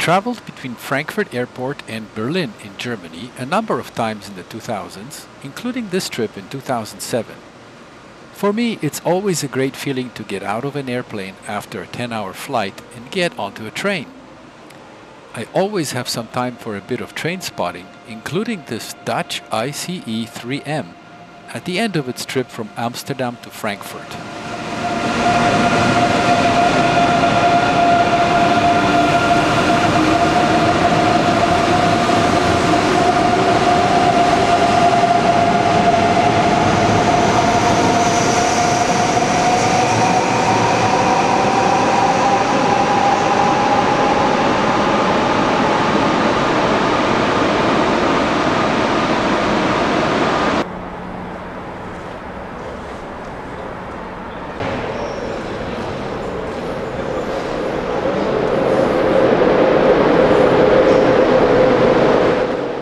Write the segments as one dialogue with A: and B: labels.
A: traveled between Frankfurt Airport and Berlin in Germany a number of times in the 2000s, including this trip in 2007. For me, it's always a great feeling to get out of an airplane after a 10-hour flight and get onto a train. I always have some time for a bit of train spotting, including this Dutch ICE 3M at the end of its trip from Amsterdam to Frankfurt.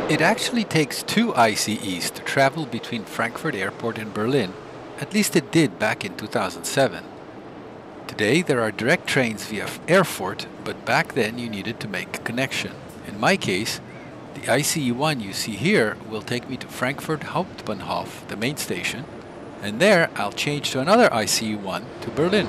A: It actually takes two ICEs to travel between Frankfurt Airport and Berlin, at least it did back in 2007. Today there are direct trains via Erfurt, but back then you needed to make a connection. In my case, the ICE 1 you see here will take me to Frankfurt Hauptbahnhof, the main station, and there I'll change to another ICE 1 to Berlin.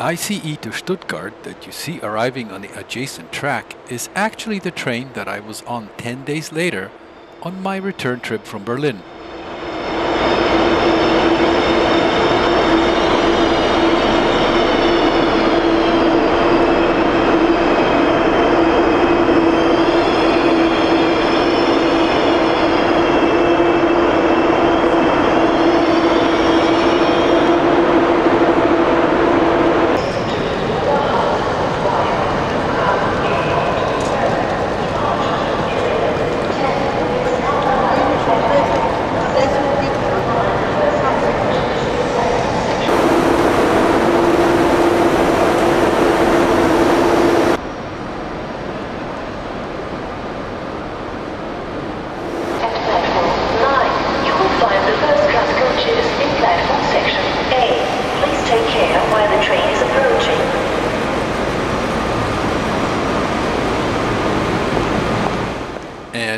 A: ICE to Stuttgart that you see arriving on the adjacent track is actually the train that I was on 10 days later on my return trip from Berlin.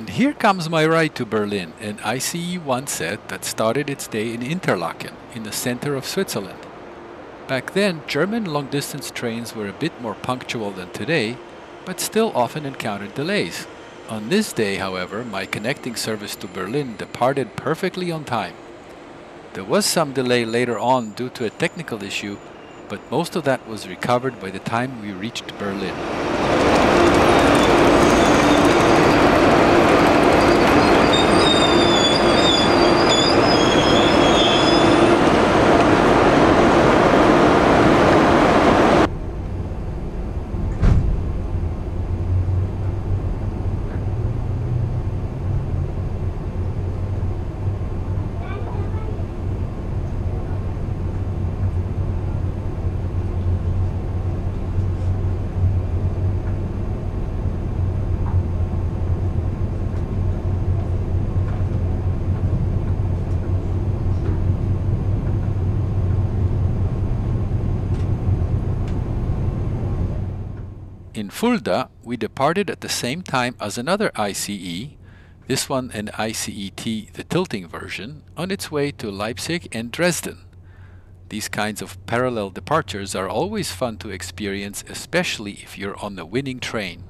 A: And here comes my ride to Berlin, an ICE 1 set that started its day in Interlaken, in the center of Switzerland. Back then, German long-distance trains were a bit more punctual than today, but still often encountered delays. On this day, however, my connecting service to Berlin departed perfectly on time. There was some delay later on due to a technical issue, but most of that was recovered by the time we reached Berlin. In Fulda, we departed at the same time as another ICE, this one an ICE-T, the tilting version, on its way to Leipzig and Dresden. These kinds of parallel departures are always fun to experience, especially if you're on the winning train.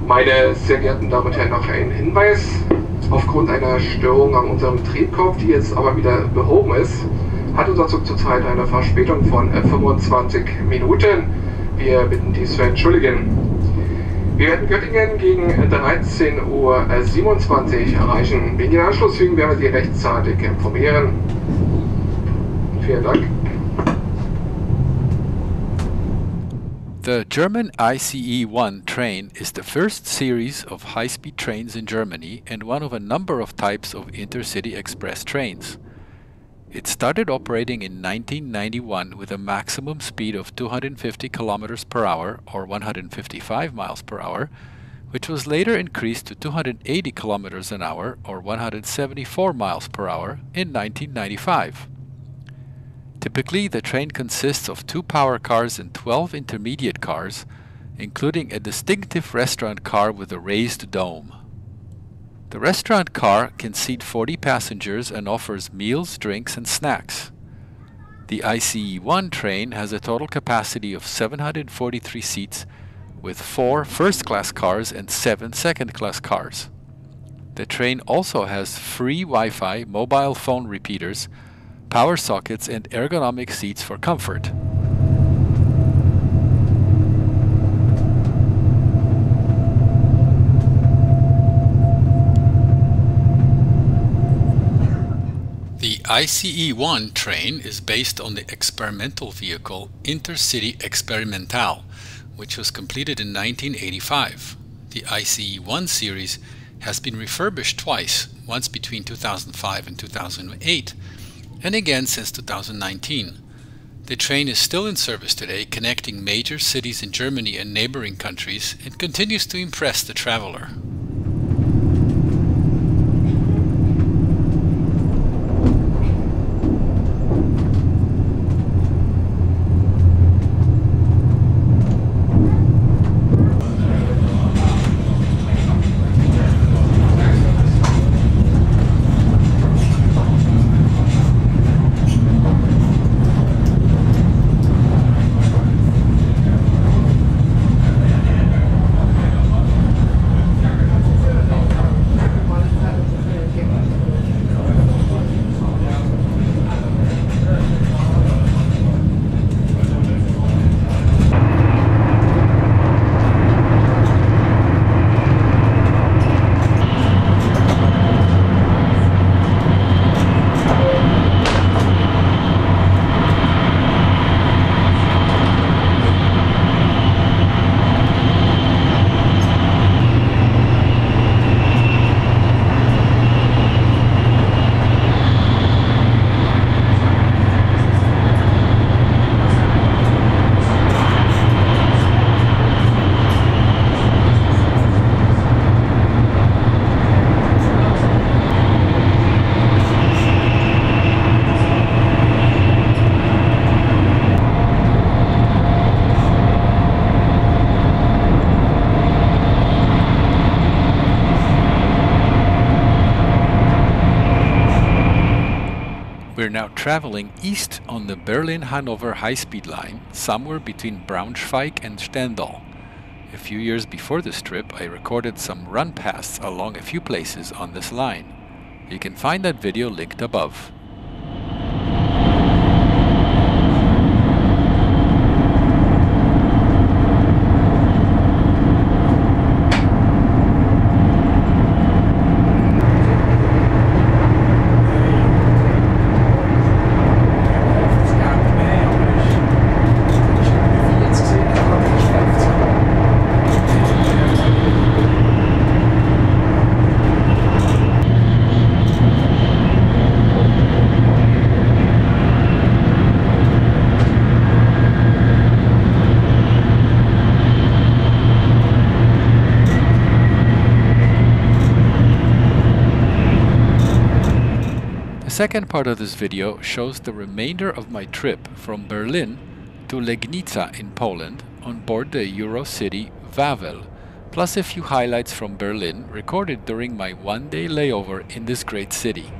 B: Meine sehr geehrten Damen und Herren, noch ein Hinweis. Aufgrund einer Störung an unserem Triebkopf, die jetzt aber wieder behoben ist, hat unser Zug zurzeit eine Verspätung von 25 Minuten. Wir bitten dies zu entschuldigen. Wir werden Göttingen gegen 13:27 Uhr erreichen. Wegen den Anschlusszügen werden wir Sie rechtzeitig informieren. Vielen Dank.
A: The German ICE-1 train is the first series of high-speed trains in Germany and one of a number of types of intercity express trains. It started operating in 1991 with a maximum speed of 250 kilometers per hour or 155 miles per hour, which was later increased to 280 kilometers an hour or 174 miles per hour in 1995. Typically, the train consists of 2 power cars and 12 intermediate cars, including a distinctive restaurant car with a raised dome. The restaurant car can seat 40 passengers and offers meals, drinks, and snacks. The ICE-1 train has a total capacity of 743 seats, with 4 first-class cars and 7 second-class cars. The train also has free Wi-Fi, mobile phone repeaters, power sockets, and ergonomic seats for comfort. The ICE-1 train is based on the experimental vehicle Intercity Experimental, which was completed in 1985. The ICE-1 series has been refurbished twice, once between 2005 and 2008, and again since 2019. The train is still in service today, connecting major cities in Germany and neighboring countries, and continues to impress the traveler. traveling east on the Berlin-Hanover high-speed line, somewhere between Braunschweig and Stendal. A few years before this trip, I recorded some run-pasts along a few places on this line. You can find that video linked above. The second part of this video shows the remainder of my trip from Berlin to Legnica in Poland on board the Eurocity Wawel, plus a few highlights from Berlin recorded during my one-day layover in this great city.